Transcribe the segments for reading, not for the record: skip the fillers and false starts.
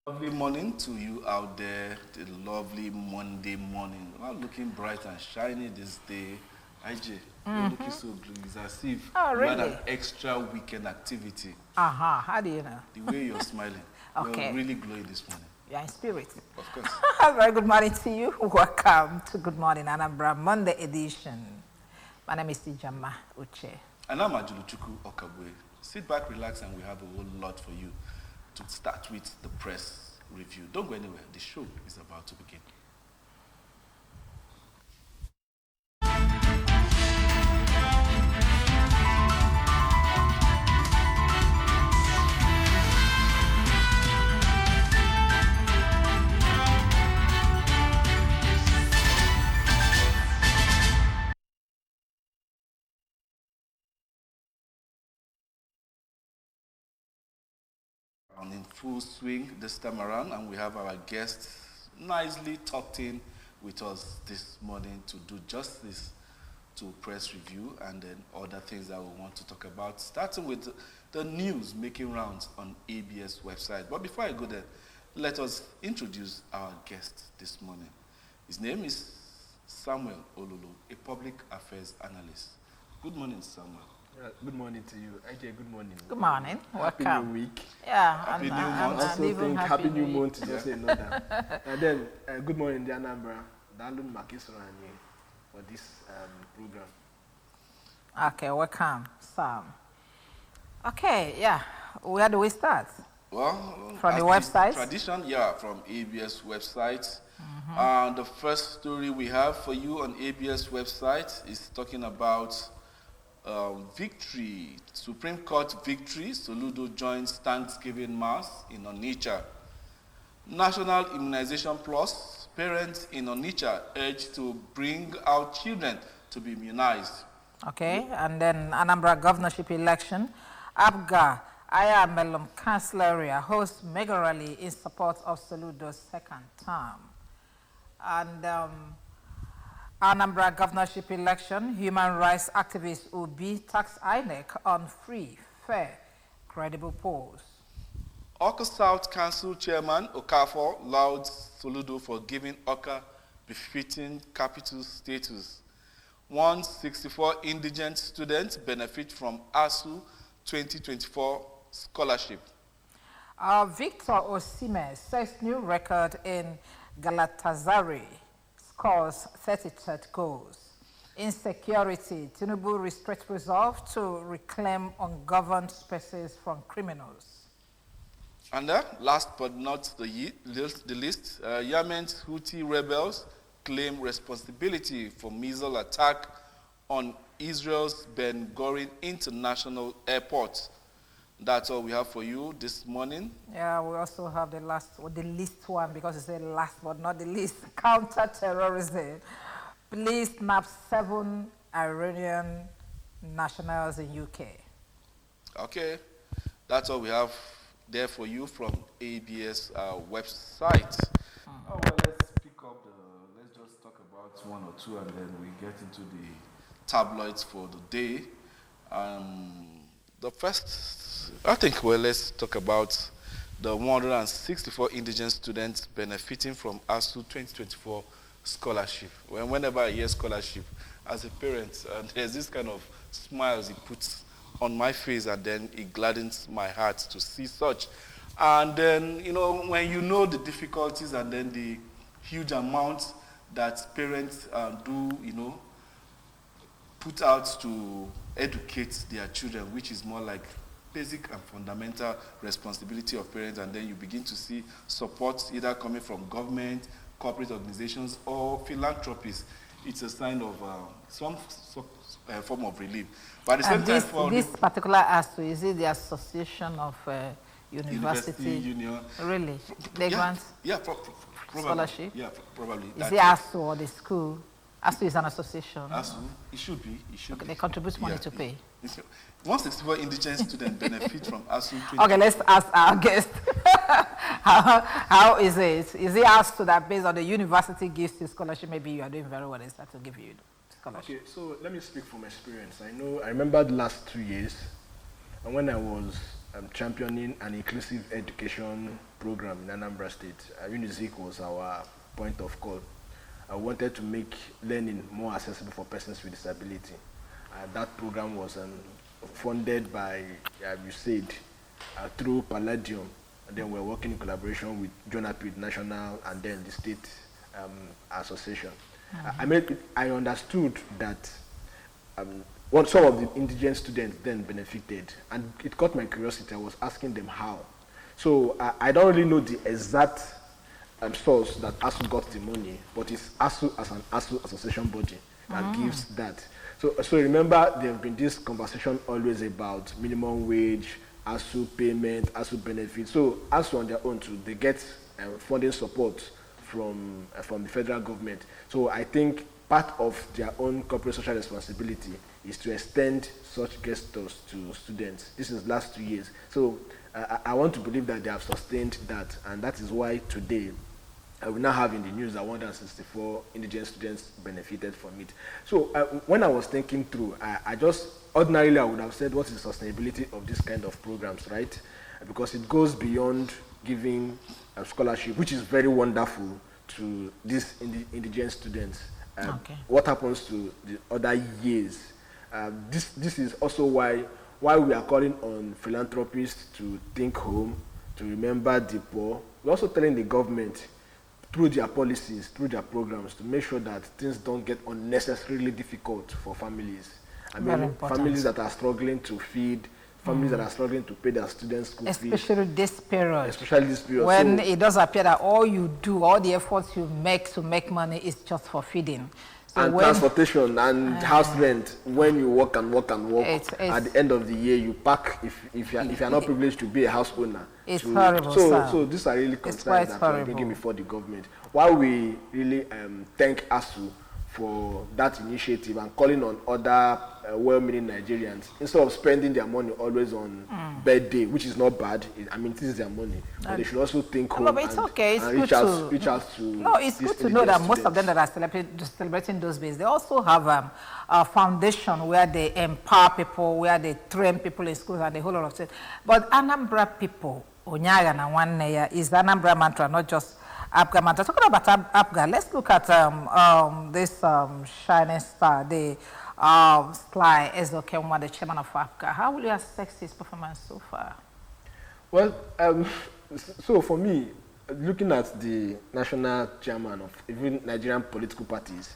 Lovely morning to you out there. The lovely Monday morning. Well, looking bright and shiny this day. IJ, you're looking so blue. It's as if you had an extra weekend activity. How do you know? The way you're smiling. Okay. You're really glowing this morning. You're in spirit. Of course. Very good morning to you. Welcome to Good Morning Anambra Monday edition. My name is Ijama Uche. And I'm Ajuluchuku Okabwe. Sit back, relax, and we have a whole lot for you to start with the press review. Don't go anywhere. The show is about to begin. In full swing this time around, and we have our guest nicely tucked in with us this morning to do justice to press review and then other things that we want to talk about, starting with the news making rounds on ABS website. But before I go there, let us introduce our guest this morning. His name is Samuel Olulu, a public affairs analyst. Good morning, Samuel. Good morning to you. AJ, good morning. Good morning. Happy Welcome. New Week. Yeah. Happy New Month. I also think Happy New Month to just say no that. And then, good morning, the Anambra. Dalun Makisrani for this program. Okay, welcome, Sam. Okay, yeah. Where do we start? Well, From the website? Tradition, yeah, from ABS website. The first story we have for you on ABS website is talking about victory, Supreme Court victory. Soludo joins Thanksgiving Mass in Onitsha. National Immunization Plus. Parents in Onitsha urged to bring out children to be immunized. Okay, and then Anambra governorship election. ABGA, Ayamelum Council area hosts mega rally in support of Soludo's second term. And Anambra governorship election, human rights activist Obi tax INEC on free, fair, credible polls. Oka South Council Chairman Okafor lauded Soludo for giving Oka befitting capital status. 164 indigent students benefit from ASU 2024 scholarship. Victor Osimhen sets new record in Galatasaray. Scores 33 goals. Insecurity, Tinubu restricts resolve to reclaim ungoverned spaces from criminals. And last but not the least, Yemen's Houthi rebels claim responsibility for missile attack on Israel's Ben Gurion International Airport. That's all we have for you this morning. Yeah, we also have the least one, because it's the last but not the least. Counter-terrorism. Police snap 7 Iranian nationals in UK. Okay, that's all we have there for you from ABS website. Oh, well, let's pick up let's just talk about one or two and then we get into the tabloids for the day. The first, I think, well, let's talk about the 164 indigent students benefiting from ASU 2024 scholarship. Whenever I hear scholarship, as a parent, there's this kind of smiles it puts on my face, and then it gladdens my heart to see such. And then, when you know the difficulties and then the huge amount that parents do, put out to educate their children, which is more like basic and fundamental responsibility of parents, and then you begin to see support either coming from government, corporate organizations, or philanthropies. It's a sign of some form of relief. But at the same time, this particular ASU, is it the Association of University Union? Really? They grant probably. scholarship? Yeah, probably. Is it ASU or the school? ASU is an association. ASU, it should be. Okay, they contribute money to pay. 164 indigent students benefit from ASU. Okay, let's ask our guest. How is it? Is it asked that based on the university gives you scholarship, maybe you are doing very well, they start to give you scholarship? Okay, so let me speak from experience. I remember the last 2 years, and when I was championing an inclusive education program in Anambra State. UNIZIC was our point of call. I wanted to make learning more accessible for persons with disability. That program was funded by USAID through Palladium, and then we're working in collaboration with Jonapid National and then the state association. I understood that some of the indigent students then benefited, and it caught my curiosity. I was asking them how. So I don't really know the exact source that ASU got the money, but it's ASU as an ASU association body that gives that. So remember, there have been this conversation always about minimum wage, ASU payment, ASU benefits. So ASU on their own too, they get funding support from the federal government. So I think part of their own corporate social responsibility is to extend such gestures to students. This is last 2 years. So I want to believe that they have sustained that, and that is why today we now have in the news that 164 indigent students benefited from it. So when I was thinking through, I just, ordinarily I would have said, what is the sustainability of this kind of programs, right? Because it goes beyond giving a scholarship, which is very wonderful to these indigent students. What happens to the other years? This is also why we are calling on philanthropists to think home, to remember the poor. We're also telling the government through their policies, through their programs, to make sure that things don't get unnecessarily difficult for families. I mean, families that are struggling to feed, families that are struggling to pay their students' school fees. Especially this period. Especially this period. When it does appear that all you do, all the efforts you make to make money is just for feeding. So and transportation and house rent. When you work and work and work, at the end of the year you pack. If you're not privileged to be a house owner, it's horrible. So these are really concerns that we're bringing before the government. While we really thank ASU for that initiative and calling on other well-meaning Nigerians, instead of spending their money always on birthday, which is not bad. I mean, this is their money, but they should also think home but it's okay. It's and reach out to. No, it's good to know that most of them that are celebrating those days, they also have a foundation where they empower people, where they train people in schools and a whole lot of things. But Anambra people, Onyaga na one is the Anambra mantra, not just APGA mantra. Talking about APGA, let's look at this shining star, the Sly Ezokenwa, the chairman of APGA. How will you assess his performance so far? Well, so for me, looking at the national chairman of even Nigerian political parties,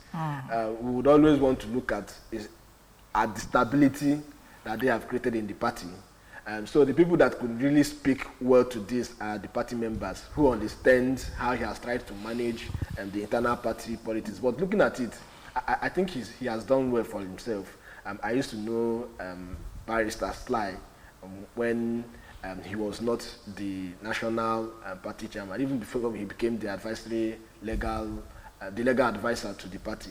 we would always want to look at the stability that they have created in the party. So the people that could really speak well to this are the party members who understand how he has tried to manage the internal party politics. But looking at it, I think he has done well for himself. I used to know Barrister Sly when he was not the national party chairman, even before he became the legal advisor to the party.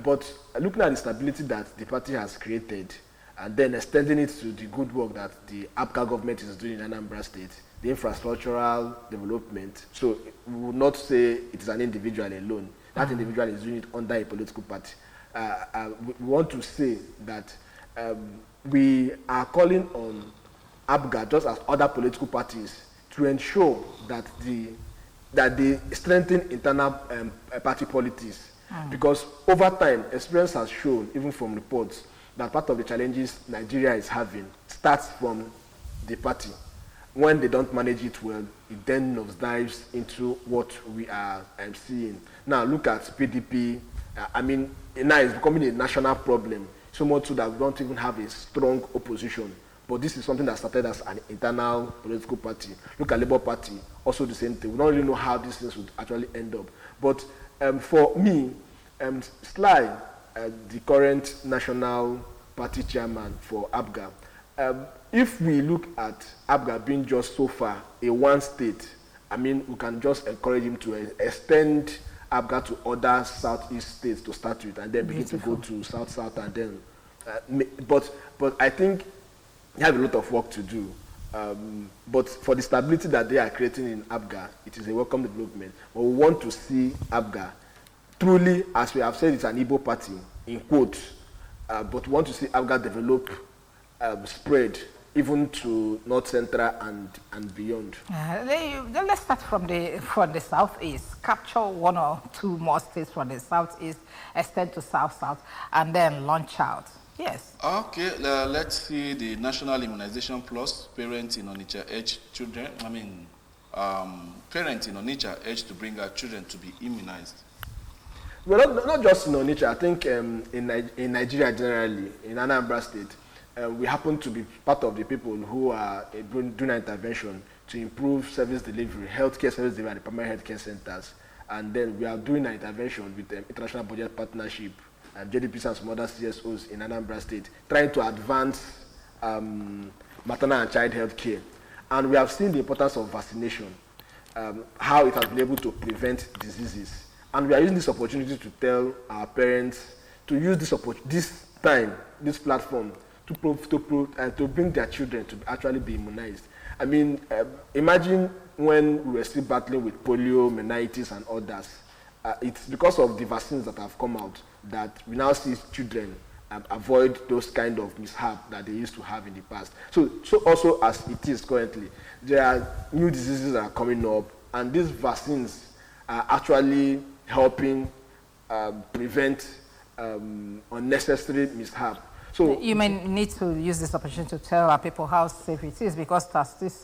But looking at the stability that the party has created, and then extending it to the good work that the APGA government is doing in Anambra State, the infrastructural development. So we would not say it is an individual alone. That individual is doing it under a political party. We want to say that we are calling on APGA, just as other political parties, to ensure that they strengthen internal party politics. Because over time, experience has shown, even from reports, that part of the challenges Nigeria is having starts from the party. When they don't manage it well, it then nosedives into what we are seeing. Now look at PDP. I mean, now it's becoming a national problem, so much so that we don't even have a strong opposition. But this is something that started as an internal political party. Look at Labour Party, also the same thing. We don't really know how these things would actually end up. But for me, Sly, the current national party chairman for APGA, if we look at APGA being just so far a one state, I mean, we can just encourage him to extend APGA to other southeast states to start with, and then begin to go to south, and then. But I think they have a lot of work to do. But for the stability that they are creating in APGA, it is a welcome development. But we want to see APGA truly, as we have said, it's an Igbo party, in quotes, but we want to see APGA develop, spread, even to North Central and beyond. Let's start from the southeast. Capture one or two more states from the southeast, extend to south, and then launch out. Yes. Okay, let's see the National Immunization Plus. Parents in Onitsha urge children, parents in Onitsha urge to bring our children to be immunized. Well, not just in Onitsha. I think in Nigeria generally, in Anambra State, we happen to be part of the people who are doing an intervention to improve service delivery, healthcare service delivery at the primary healthcare centers. And then we are doing an intervention with International Budget Partnership, JDPs and some other CSOs in Anambra State, trying to advance maternal and child health care. And we have seen the importance of vaccination, how it has been able to prevent diseases. And we are using this opportunity to tell our parents to use this platform to bring their children to actually be immunized. I mean, imagine when we were still battling with polio, meningitis, and others. It's because of the vaccines that have come out that we now see children avoid those kind of mishap that they used to have in the past. So also as it is currently, there are new diseases that are coming up, and these vaccines are actually helping prevent unnecessary mishap. So you may need to use this opportunity to tell our people how safe it is, because that's this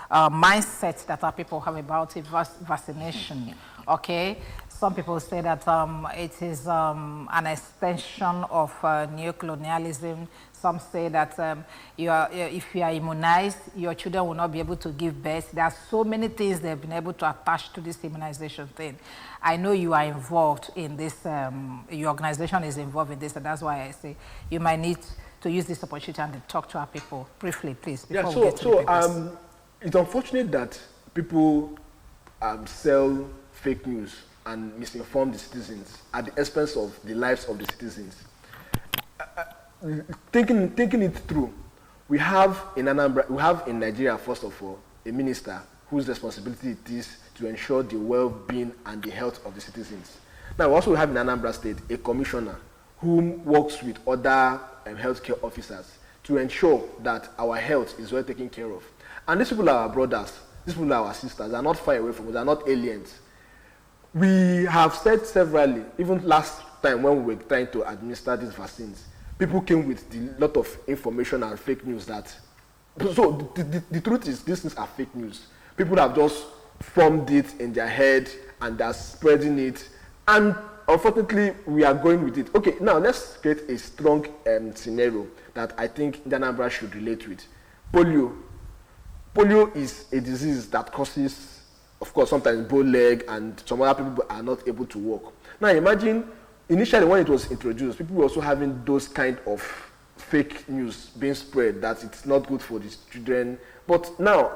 mindset that our people have about vaccination. Okay, some people say that it is an extension of neocolonialism. Some say that if you are immunized, your children will not be able to give birth. There are so many things they've been able to attach to this immunization thing. I know you are involved in this, your organization is involved in this, and that's why I say you might need to use this opportunity and talk to our people briefly, please. Yeah, so it's unfortunate that people sell fake news and misinform the citizens at the expense of the lives of the citizens. Thinking it through, we have in Nigeria, first of all, a minister whose responsibility it is to ensure the well-being and the health of the citizens. Now, we also have in Anambra State a commissioner who works with other healthcare officers to ensure that our health is well taken care of. And these people are our brothers, these people are our sisters, they are not far away from us, they are not aliens. We have said severally, even last time when we were trying to administer these vaccines, people came with a lot of information and fake news that, so the truth is these things are fake news. People have just formed it in their head and they're spreading it, and unfortunately we are going with it. Okay, now let's create a strong scenario that I think Anambra should relate with. Polio. Polio is a disease that causes, of course, sometimes bow leg, and some other people are not able to walk. Now imagine, initially when it was introduced, people were also having those kind of fake news being spread that it's not good for these children. But now,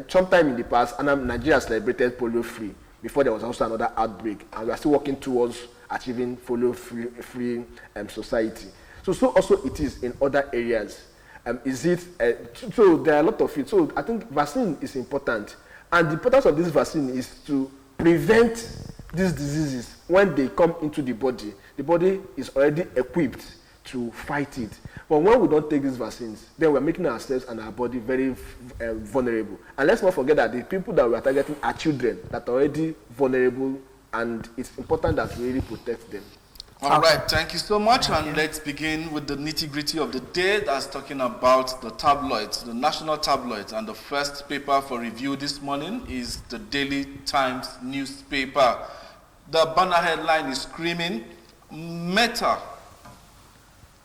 sometime in the past, Nigeria celebrated polio free before there was also another outbreak, and we are still working towards achieving polio free society. So also it is in other areas. So there are a lot of it. So I think vaccine is important, and the importance of this vaccine is to prevent these diseases. When they come into the body is already equipped to fight it. But when we don't take these vaccines, then we're making ourselves and our body very vulnerable. And let's not forget that the people that we are targeting are children that are already vulnerable, and it's important that we really protect them. All right, thank you so much, and let's begin with the nitty-gritty of the day. That's talking about the tabloids, the national tabloids, and the first paper for review this morning is the Daily Times newspaper. The banner headline is screaming, Meta,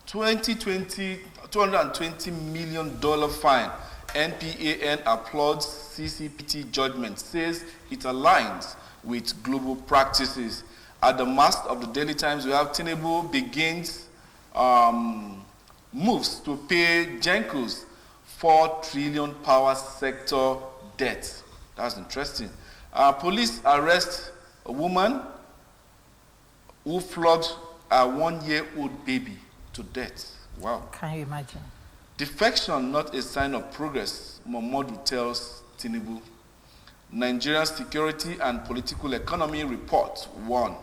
$220 million fine. NPAN applauds CCPT judgment, says it aligns with global practices. At the mast of the Daily Times, we have Tinubu begins moves to pay Genco's 4 trillion power sector debt. That's interesting. Police arrest a woman who flogged a 1-year-old baby to death. Wow. Can you imagine? Defection, not a sign of progress, Momodu tells Tinubu. Nigerian Security and Political Economy Report 1.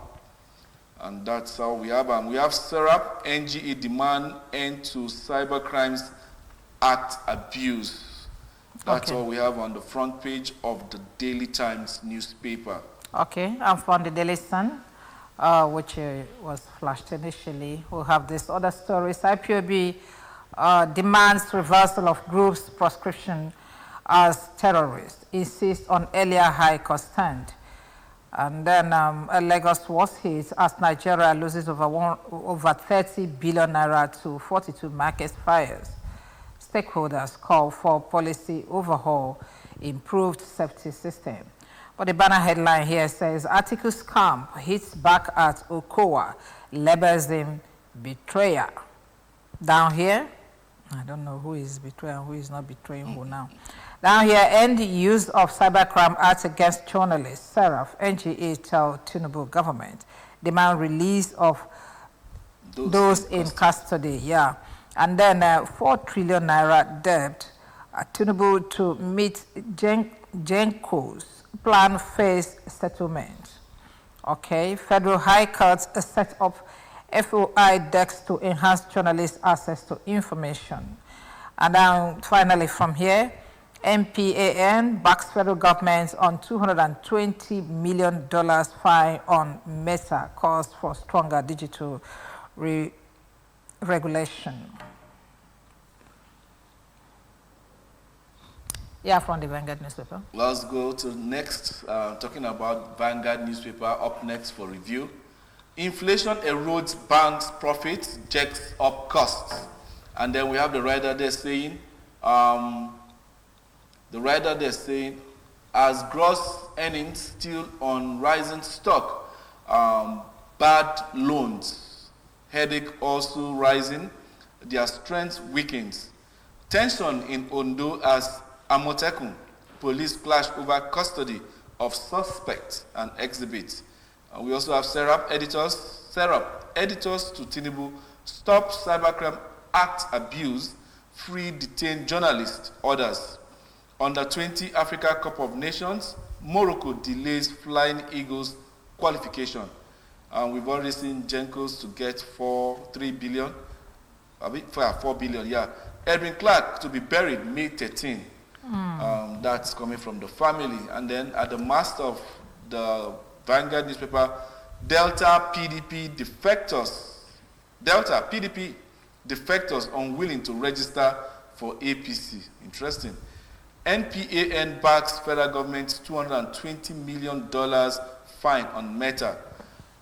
And that's how we have. We have Serap, NGE demand end to cyber crimes Act abuse. That's Okay. all we have on the front page of the Daily Times newspaper. Okay, and from the Daily Sun, which was flashed initially, we'll have these other stories. IPOB demands reversal of group's proscription as terrorists, insists on earlier High Court stand. And then Lagos was hit as Nigeria loses over 30 billion naira to 42 market fires. Stakeholders call for policy overhaul, improved safety system. But the banner headline here says, Article scam hits back at Okowa, labels him betrayer. Down here, I don't know who is betraying and who is not betraying who now. Down here, end use of cybercrime acts against journalists. Seraph, NGA tell Tinubu government. Demand release of those in custody. Yeah. And then 4 trillion naira debt. Tinubu to meet Genco's plan phase settlement. Okay. Federal High Court set up FOI decks to enhance journalists' access to information. And then finally from here, MPAN backs federal government on $220 million fine on Meta, calls for stronger digital regulation. Yeah, from the Vanguard newspaper. Let's go to next, talking about Vanguard newspaper, up next for review. Inflation erodes banks' profits, jacks up costs. And then we have the rider there saying, as gross earnings still on rising stock, bad loans, headache also rising, their strength weakens. Tension in Ondo as Amotekun, police clash over custody of suspects and exhibits. We also have Serap editors to Tinubu, stop cybercrime act abuse, free detained journalists, orders. Under 20 Africa Cup of Nations, Morocco delays Flying Eagles qualification. We've already seen Jenkos to get 4 billion, yeah. Edwin Clark to be buried May 13. That's coming from the family. And then at the mast of the Vanguard newspaper, Delta PDP defectors unwilling to register for APC. Interesting. NPAN backs federal government's $220 million fine on Meta.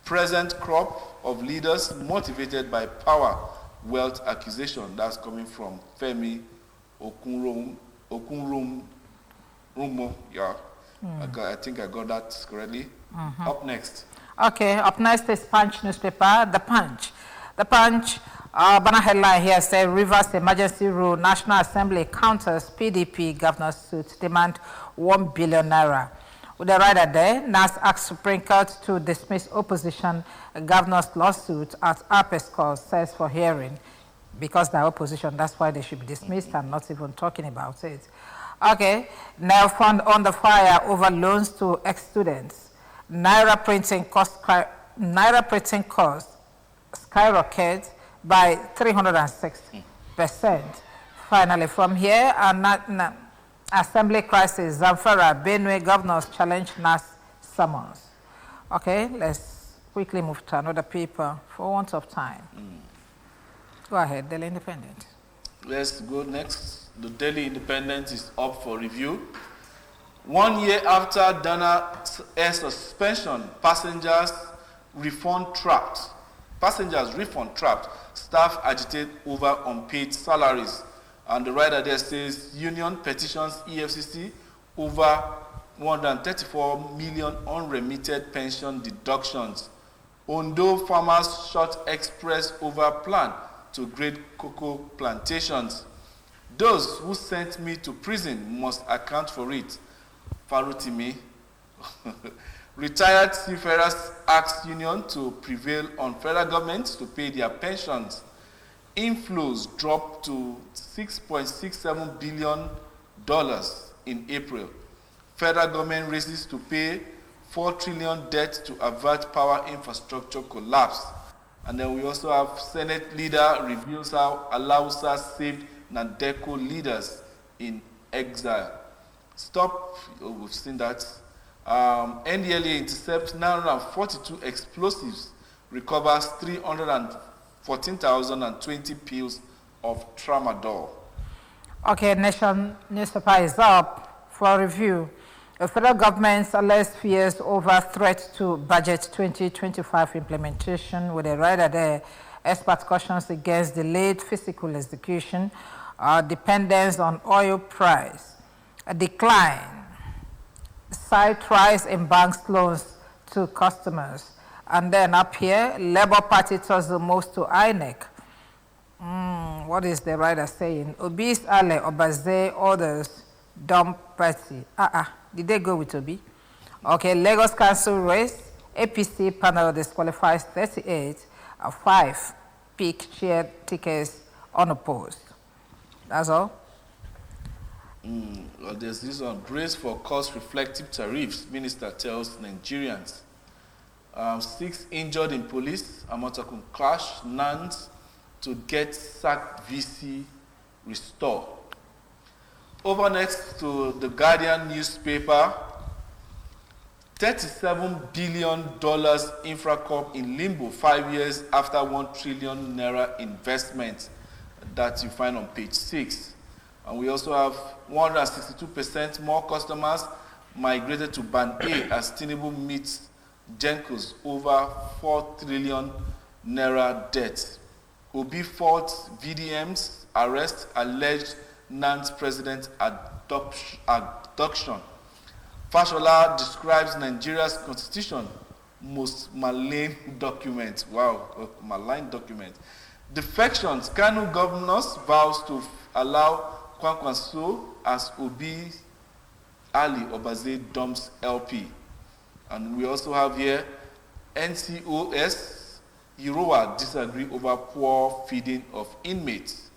Present crop of leaders motivated by power, wealth accusation. That's coming from Femi Okunrumo. Yeah, I think I got that correctly. Up next. Okay, up next is Punch newspaper, The Punch. The Punch, banner headline here says, Rivers emergency rule, National Assembly counters PDP governor's suit, demand 1 billion naira. With the rider there, NAS asks Supreme Court to dismiss opposition governor's lawsuit at Apex Court, says for hearing. Because they're opposition, that's why they should be dismissed and not even talking about it. Okay, now fund on the fire over loans to ex-students. Naira printing cost skyrocket by 306%. Finally, from here, Assembly crisis, Zamfara, Benue governors challenge NAS summons. Okay, let's quickly move to another paper for want of time. Go ahead, Daily Independent. Let's go next. The Daily Independent is up for review. 1 year after Dana air suspension, passengers refund trapped. Staff agitate over unpaid salaries. And the writer there says, union petitions EFCC over 134 million unremitted pension deductions. Ondo farmers short express over plan to grade cocoa plantations. Those who sent me to prison must account for it. Farutimi. Retired seafarers ask union to prevail on federal government to pay their pensions. Inflows dropped to $6.67 billion in April. Federal government races to pay $4 trillion debt to avert power infrastructure collapse. And then we also have Senate leader reveals how Alausa saved Nadeco leaders in exile. Stop, we've seen that. NDLA intercepts 942 explosives, recovers 314,020 pills of tramadol. Okay, Nation newspaper is up for review. The federal government's alleged fears over threat to budget 2025 implementation with a rider there. Expert cautions against delayed physical execution, dependence on oil price, a decline, site rise in banks loans to customers. And then up here, Labour Party tells the most to INEC. What is the writer saying? Obi's Ale Obaze orders dump party. Did they go with Obi? Okay, Lagos Council race. APC panel disqualifies 38 of 5 peak share tickets unopposed. That's all. Well, there's this one. Brace for cost-reflective tariffs. Minister tells Nigerians. 6 injured in police. Amotakun clash. Nant to get sacked VC restore. Over next to the Guardian newspaper. $37 billion Infracorp in limbo 5 years after 1 trillion naira investment that you find on page 6. And we also have 162% more customers migrated to Band A as Tinubu meets Jenkos over 4 trillion naira debt. Obi fought VDM's arrest alleged Nant's president abduction. Fashola describes Nigeria's constitution most malign document. Wow, malign document. Defections. Kanu governors vows to allow Kwankwaso as Obi Ali Obaze dumps LP. And we also have here NCOS Iroa disagree over poor feeding of inmates.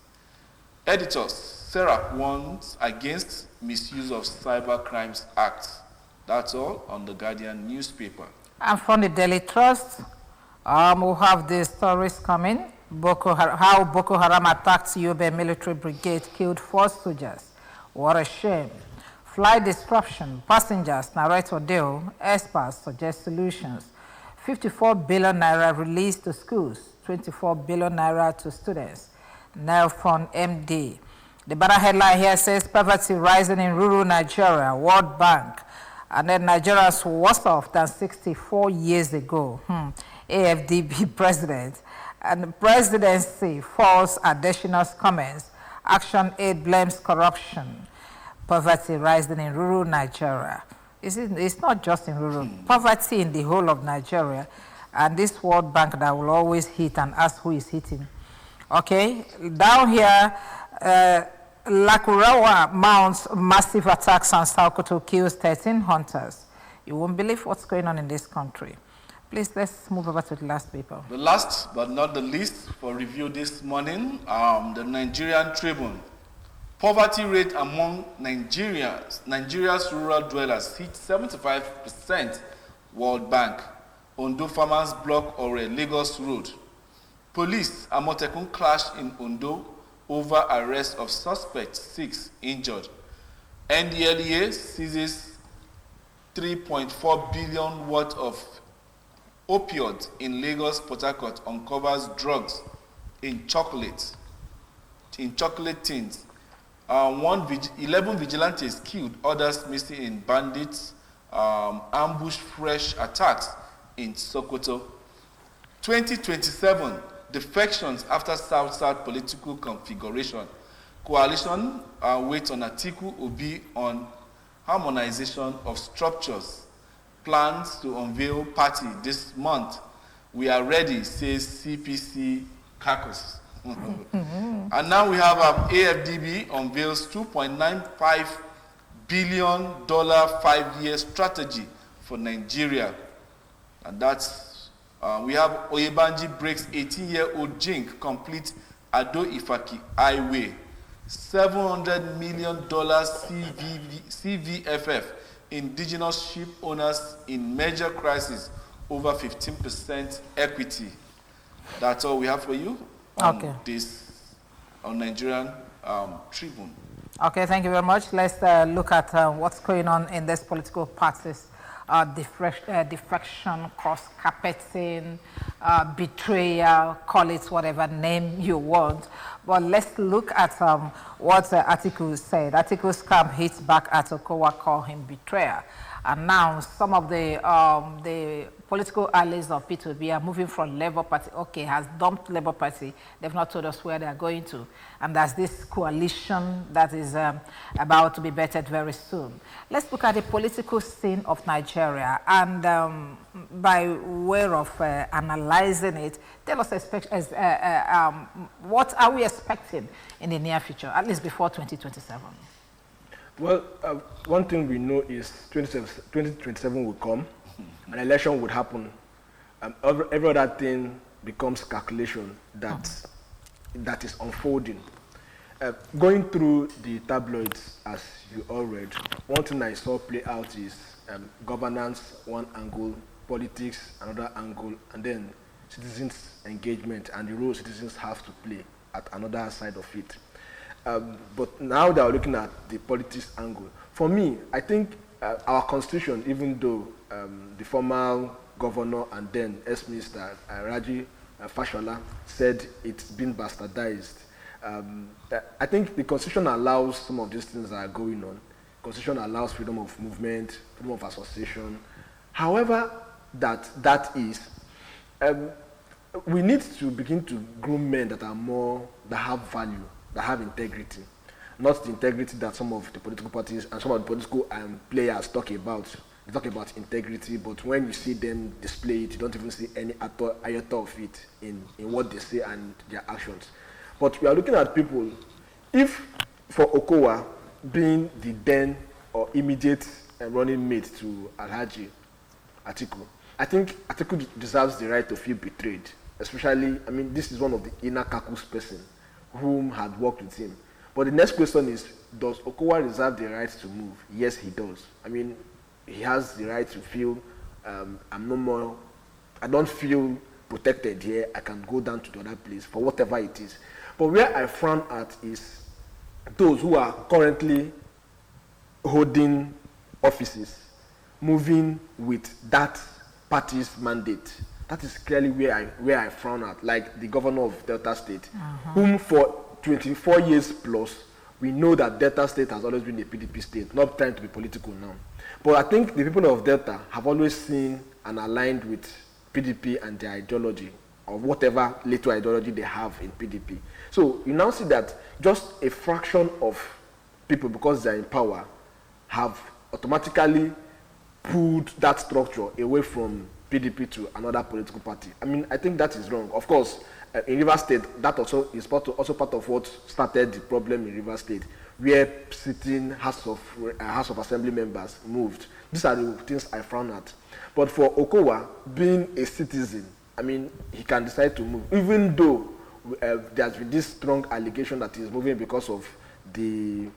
Editors. Serap warns against misuse of Cyber Crimes Act. That's all on the Guardian newspaper. And from the Daily Trust, we'll have the stories coming. How Boko Haram attacked Yobe military brigade, killed 4 soldiers. What a shame. Flight disruption, passengers narrate ordeal, experts suggest solutions. 54 billion naira released to schools, 24 billion naira to students. Now from MD. The banner headline here says poverty rising in rural Nigeria, World Bank. And then Nigerians worse off than 64 years ago. AFDB president. And the presidency false additional comments. Action Aid blames corruption. Poverty rising in rural Nigeria. It's not just in rural. Poverty in the whole of Nigeria. And this World Bank that will always hit and ask who is hitting. Okay, down here, Lakurawa mounts massive attacks on Sokoto, kills 13 hunters. You won't believe what's going on in this country. Please, let's move over to the last paper. The last but not the least for review this morning, the Nigerian Tribune. Poverty rate among Nigeria's rural dwellers hit 75%. World Bank. Ondo farmers block Ore Lagos Road. Police, Amotekun clashed in Ondo over arrest of suspect, 6 injured. NDLEA seizes 3.4 billion worth of opioids in Lagos, Port Harcourt, uncovers drugs in chocolate tins. 11 vigilantes killed, others missing in bandits, ambush fresh attacks in Sokoto. 2027, defections after South-South political configuration. Coalition waits on Atiku Obi on harmonization of structures. Plans to unveil party this month. We are ready, says CPC caucus. And now we have AFDB unveils $2.95 billion 5-year strategy for Nigeria. And that's, we have Oyebanji breaks 18-year-old Jink, complete Ado Ifaki Highway. $700 million CVFF, indigenous ship owners in major crisis, over 15% equity. That's all we have for you on this on Nigerian Tribune. Okay, thank you very much. Let's look at what's going on in these political parties. Defection, cross-carpeting, betrayal, call it whatever name you want. But let's look at what Atiku said. Atiku's camp hits back at Okowa, call him betrayer. And now some of the political allies of P2B are moving from Labour Party. Okay, has dumped Labour Party. They've not told us where they are going to. And there's this coalition that is about to be vetted very soon. Let's look at the political scene of Nigeria. And by way of analyzing it, tell us what are we expecting in the near future, at least before 2027? Well, one thing we know is 2027 will come, an election would happen. Every other thing becomes calculation that is unfolding. Going through the tabloids, as you all read, one thing I saw play out is governance, one angle, politics, another angle, and then citizens' engagement and the role citizens have to play at another side of it. But now that we're looking at the politics angle, for me, I think our constitution, even though the former governor and then ex-minister Raji Fashola said it's been bastardized, I think the constitution allows some of these things that are going on. The constitution allows freedom of movement, freedom of association. However, that is, we need to begin to groom men that have value, that have integrity, not the integrity that some of the political parties and some of the political players talk about. They talk about integrity, but when you see them display it, you don't even see any iota of it in what they say and their actions. But we are looking at people, if for Okowa being the then or immediate running mate to Alhaji Atiku, I think Atiku deserves the right to feel betrayed. Especially, I mean, this is one of the inner caucus person whom had worked with him. But the next question is, does Okowa reserve the right to move? Yes, he does. I mean, he has the right to feel, I don't feel protected here, I can go down to the other place for whatever it is. But where I frown at is those who are currently holding offices, moving with that party's mandate. That is clearly where I frown at, like the governor of Delta State, whom for 24 years plus, we know that Delta State has always been a PDP state, not trying to be political now. But I think the people of Delta have always seen and aligned with PDP and their ideology, or whatever little ideology they have in PDP. So you now see that just a fraction of people, because they're in power, have automatically pulled that structure away from PDP to another political party. I mean, I think that is wrong. Of course, in Rivers State, that also is part of what started the problem in Rivers State, where sitting House of Assembly members moved. These are the things I frown at. But for Okowa, being a citizen, I mean, he can decide to move, even though there's been this strong allegation that he's moving because of the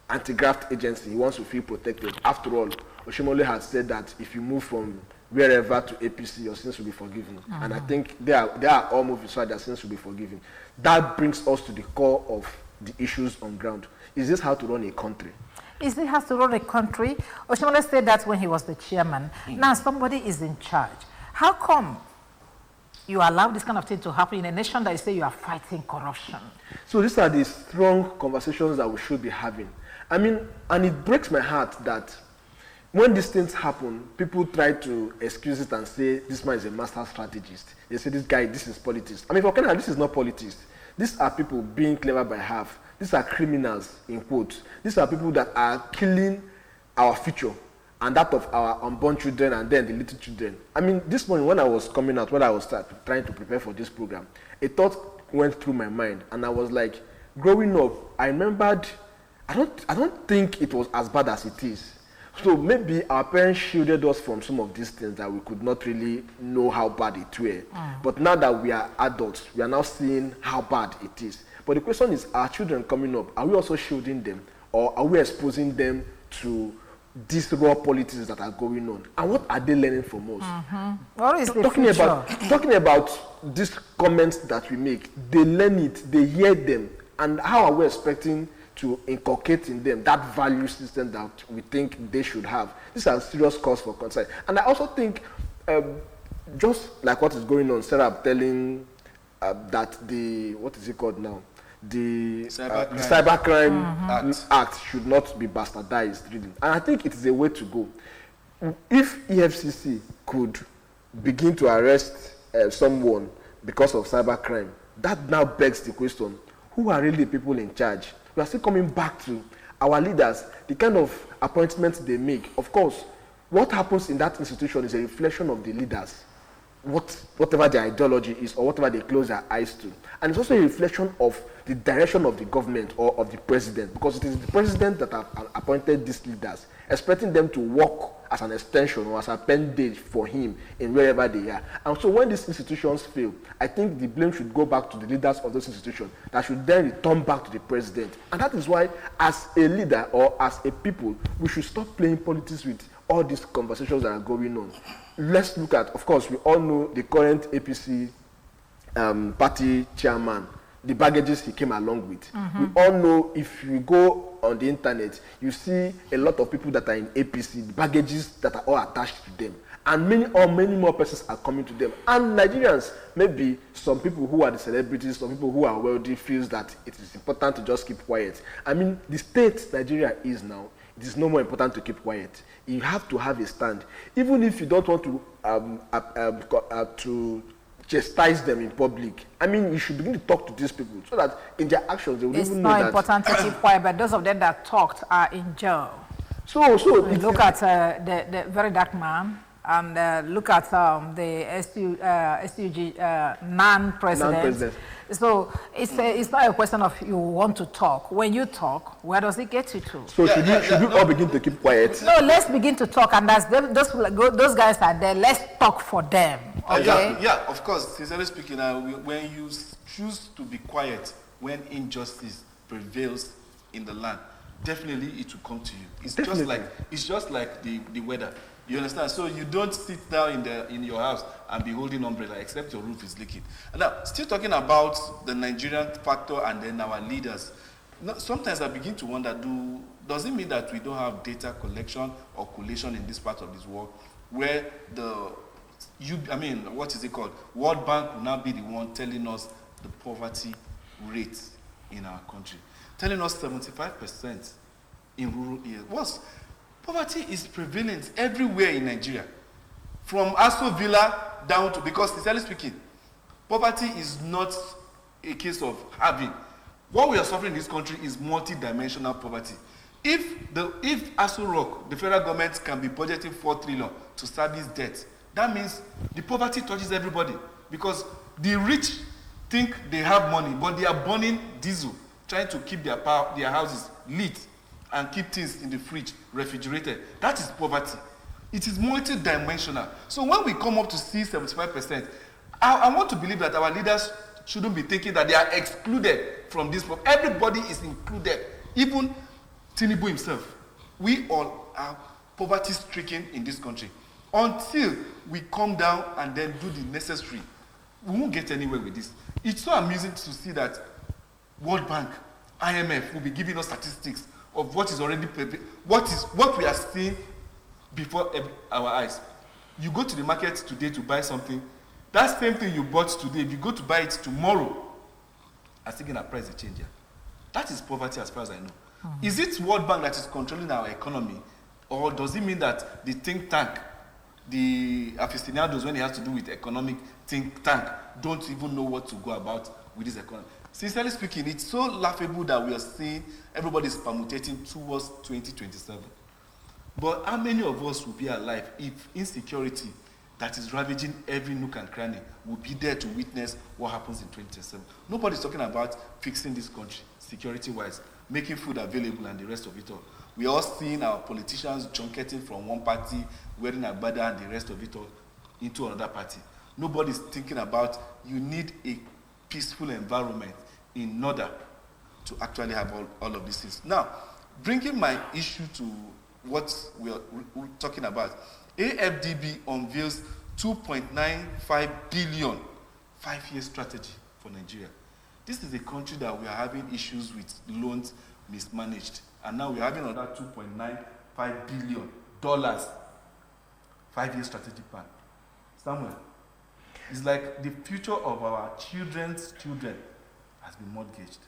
anti-graft agency. He wants to feel protected. After all, Oshimole has said that if you move from wherever to APC, your sins will be forgiven. And I think they are all moving so their sins will be forgiven. That brings us to the core of the issues on ground. Is this how to run a country? Is it how to run a country? Oshimole said that when he was the chairman. Now somebody is in charge. How come you allow this kind of thing to happen in a nation that you say you are fighting corruption? So these are the strong conversations that we should be having. I mean, and it breaks my heart that when these things happen, people try to excuse it and say, this man is a master strategist. They say, this guy, this is politics. I mean, for Canada, this is not politics. These are people being clever by half. These are criminals, in quotes. These are people that are killing our future and that of our unborn children and then the little children. I mean, this morning when I was coming out, when I was trying to prepare for this program, a thought went through my mind and I was like, growing up, I remembered, I don't think it was as bad as it is. So maybe our parents shielded us from some of these things that we could not really know how bad it were. But now that we are adults, we are now seeing how bad it is. But the question is, are children coming up, are we also shielding them? Or are we exposing them to these raw politics that are going on, and what are they learning from us? What is the future? Talking about these comments that we make, they learn it, they hear them, and how are we expecting to inculcate in them that value system that we think they should have? These are serious cause for concern. And I also think, just like what is going on, Sarah telling that the, what is it called now? The Cybercrime Act should not be bastardized, really. And I think it is a way to go. If EFCC could begin to arrest someone because of cybercrime, that now begs the question, who are really the people in charge? We are still coming back to our leaders, the kind of appointments they make. Of course, what happens in that institution is a reflection of the leaders, whatever their ideology is or whatever they close their eyes to. And it's also a reflection of the direction of the government or of the president, because it is the president that have appointed these leaders, expecting them to work as an extension or as an appendage for him in wherever they are. And so when these institutions fail, I think the blame should go back to the leaders of those institutions that should then return back to the president. And that is why, as a leader or as a people, we should stop playing politics with all these conversations that are going on. Let's look at, of course, we all know the current APC party chairman, the baggages he came along with. We all know, if you go on the internet, you see a lot of people that are in APC, the baggages that are all attached to them. And many more persons are coming to them. And Nigerians, maybe some people who are the celebrities, some people who are wealthy, feels that it is important to just keep quiet. I mean, the state Nigeria is now, it is no more important to keep quiet. You have to have a stand. Even if you don't want to chastise them in public, I mean, you should begin to talk to these people so that in their actions they will even know that. It's not important to keep quiet, but those of them that talked are in jail. So look at the very dark man, and look at the SUG non-president. So it's not a question of you want to talk. When you talk, where does it get you to? So should we all begin to keep quiet? No, let's begin to talk, and that's those guys are there. Let's talk for them. Okay? Yeah, of course. Sincerely speaking, when you choose to be quiet when injustice prevails in the land, definitely it will come to you. It's just like the weather. You understand? So you don't sit down in your house and be holding umbrella, except your roof is leaking. And now, still talking about the Nigerian factor and then our leaders. Sometimes I begin to wonder, does it mean that we don't have data collection or collation in this part of this world, where what is it called? World Bank will now be the one telling us the poverty rate in our country, telling us 75% in rural areas. Poverty is prevalent everywhere in Nigeria, from Aso Villa down to, because sincerely speaking, poverty is not a case of having. What we are suffering in this country is multi-dimensional poverty. If Aso Rock, the federal government, can be budgeting 4 trillion to service debt, that means the poverty touches everybody, because the rich think they have money, but they are burning diesel, trying to keep their houses lit and keep things in the fridge, refrigerated. That is poverty. It is multi-dimensional. So when we come up to see 75%, I want to believe that our leaders shouldn't be thinking that they are excluded from this. Everybody is included, even Tinubu himself. We all are poverty-stricken in this country. Until we come down and then do the necessary, we won't get anywhere with this. It's so amusing to see that World Bank, IMF will be giving us statistics of what is already what we are seeing before our eyes. You go to the market today to buy something, that same thing you bought today, if you go to buy it tomorrow, are still going to price the change. That is poverty as far as I know. Is it World Bank that is controlling our economy, or does it mean that the think tank, the aficionados, when it has to do with economic think tank, don't even know what to go about with this economy? Sincerely speaking, it's so laughable that we are seeing everybody is permutating towards 2027. But how many of us will be alive if insecurity that is ravaging every nook and cranny will be there to witness what happens in 2027? Nobody's talking about fixing this country, security-wise, making food available and the rest of it all. We are all seeing our politicians junketing from one party, wearing agbada and the rest of it all into another party. Nobody's thinking about, you need a peaceful environment in order to actually have all of these things. Now, bringing my issue to what we're talking about. AFDB unveils 2.95 billion 5-year strategy for Nigeria. This is a country that we are having issues with loans mismanaged, and now we're having another $2.95 billion 5-year strategic plan. Samuel, it's like the future of our children's children has been mortgaged.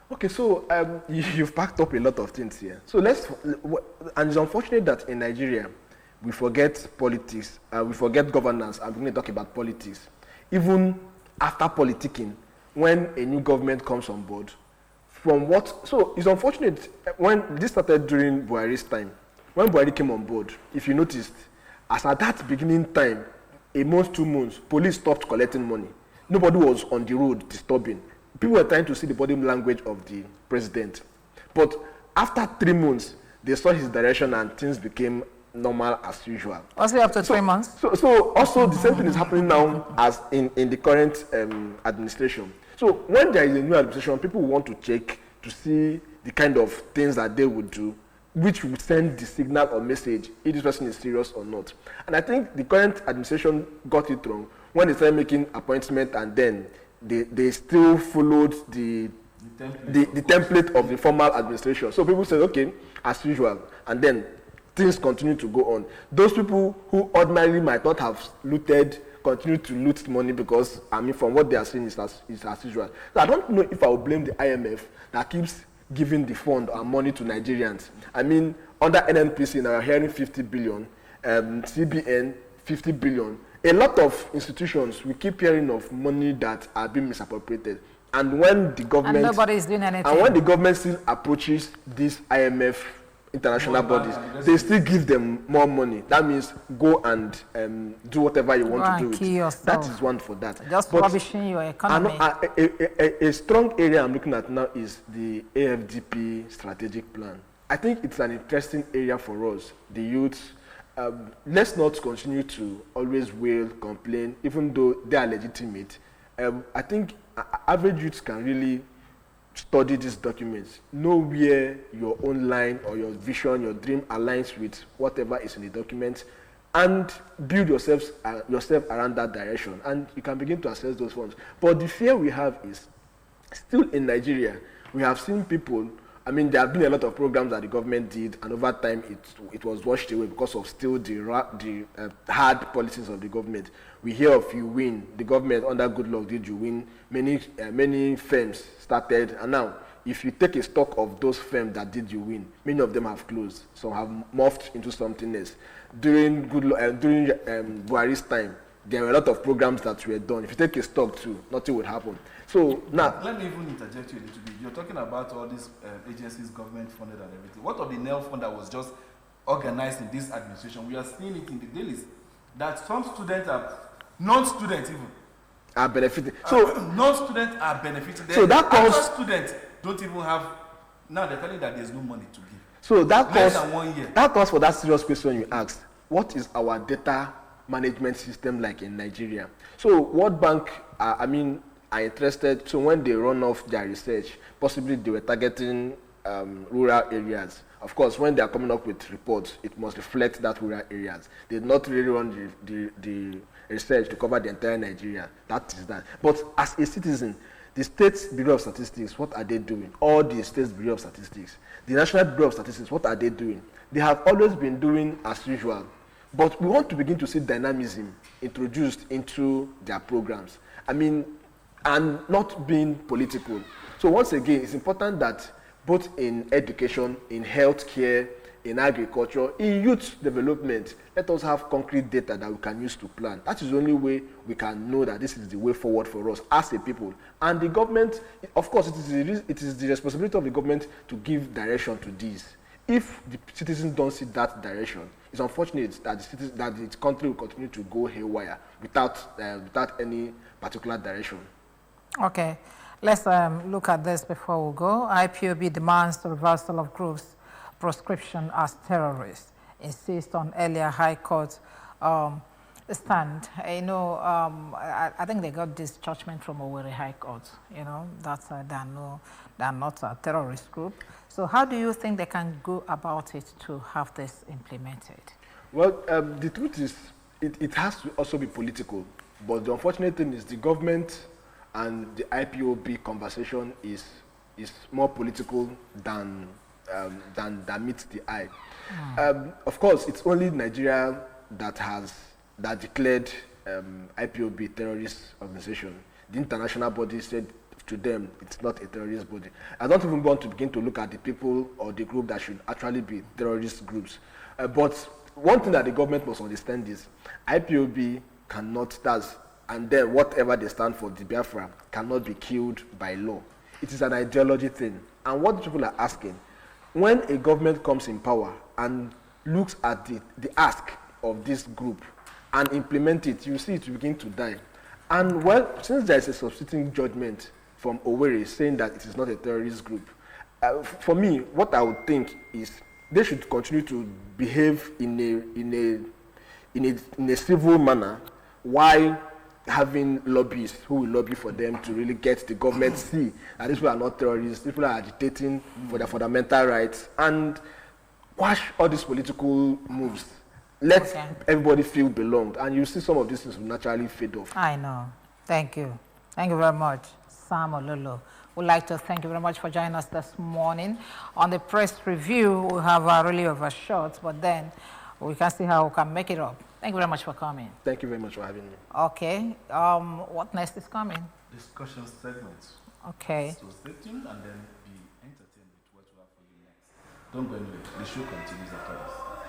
Okay, so you've packed up a lot of things here. So and it's unfortunate that in Nigeria, we forget politics, we forget governance, and we're going to talk about politics. Even after politicking, when a new government comes on board, so it's unfortunate when this started during Buhari's time. When Buhari came on board, if you noticed, as at that beginning time, a month, 2 months, police stopped collecting money. Nobody was on the road disturbing. People were trying to see the body language of the president. But after 3 months, they saw his direction and things became normal as usual. Also after 3 months? So also the same thing is happening now as in the current administration. So when there is a new administration, people want to check to see the kind of things that they would do, which would send the signal or message if this person is serious or not. And I think the current administration got it wrong when they started making appointments, and then they still followed the template of the formal administration. So people said, okay, as usual, and then things continue to go on. Those people who ordinarily might not have looted continue to loot money because, I mean, from what they are saying is as usual. So I don't know if I will blame the IMF that keeps giving the fund and money to Nigerians. I mean, under NNPC now we're hearing 50 billion, CBN 50 billion. A lot of institutions, we keep hearing of money that are being misappropriated. And when the government... And nobody is doing anything. And when the government still approaches these IMF international bodies, they still give them more money. That means go and do whatever you want to do with it. That is one for that. Just rubbishing your economy. A strong area I'm looking at now is the AFDP strategic plan. I think it's an interesting area for us, the youth. Let's not continue to always wail, complain, even though they are legitimate. I think average youths can really study these documents, know where your own line or your vision, your dream aligns with whatever is in the document, and build yourself around that direction, and you can begin to access those funds. But the fear we have is, still in Nigeria, we have seen people, I mean, there have been a lot of programs that the government did, and over time it was washed away because of still the hard policies of the government. We hear of you win, the government under good luck did you win, many firms started, and now if you take a stock of those firms that did you win, many of them have closed, some have morphed into something else. During Buhari's time, there were a lot of programs that were done. If you take a stock too, nothing would happen. So now, let me even interject you a little bit. You're talking about all these agencies, government funded and everything. What of the NEL fund that was just organized in this administration? We are seeing it in the dailies that some students non-students even are benefiting. So non-students are benefiting. So that costs. Students don't even have. Now they're telling you that there's no money to give. So that less costs. than 1 year. That costs for that serious question you asked. What is our data management system like in Nigeria? So World Bank, are interested. So when they run off their research, possibly they were targeting rural areas. Of course, when they are coming up with reports, it must reflect that rural areas. They did not really run the research to cover the entire Nigeria. That is that. But as a citizen, the State Bureau of Statistics, what are they doing? All the State Bureau of Statistics, the National Bureau of Statistics, what are they doing? They have always been doing as usual. But we want to begin to see dynamism introduced into their programs. And not being political. So once again, it's important that both in education, in healthcare, in agriculture, in youth development, let us have concrete data that we can use to plan. That is the only way we can know that this is the way forward for us as a people. And the government, of course, it is the responsibility of the government to give direction to this. If the citizens don't see that direction, it's unfortunate that the country will continue to go haywire without any particular direction. Okay, let's look at this before we go. IPOB demands the reversal of groups' proscription as terrorists, insists on earlier High Court stand. You know, I think they got this judgment from Owerri High Court, you know, that they are not a terrorist group. So how do you think they can go about it to have this implemented? Well, the truth is, it has to also be political. But the unfortunate thing is the government and the IPOB conversation is more political than meets the eye. Of course, it's only Nigeria that declared IPOB terrorist organization. The international body said to them it's not a terrorist body. I don't even want to begin to look at the people or the group that should actually be terrorist groups. But one thing that the government must understand is IPOB cannot, and then whatever they stand for, the Biafra, cannot be killed by law. It is an ideology thing. And what people are asking, when a government comes in power and looks at the ask of this group and implement it, you see it will begin to die. And well, since there is a substituting judgment from Owerri saying that it is not a terrorist group, for me, what I would think is they should continue to behave in a civil manner while having lobbyists who will lobby for them to really get the government to see that these people are not terrorists, people are agitating for their fundamental rights, and quash all these political moves. Let everybody feel belonged, and you see some of these things will naturally fade off. I know. Thank you. Thank you very much, Sam Ololo. We'd like to thank you very much for joining us this morning. On the press review, we have really overshot, but then we can see how we can make it up. Thank you very much for coming. Thank you very much for having me. Okay. What next is coming? Discussion segments. Okay. So stay tuned and then be entertained with what we have for you next. Don't go anywhere. The show continues after this.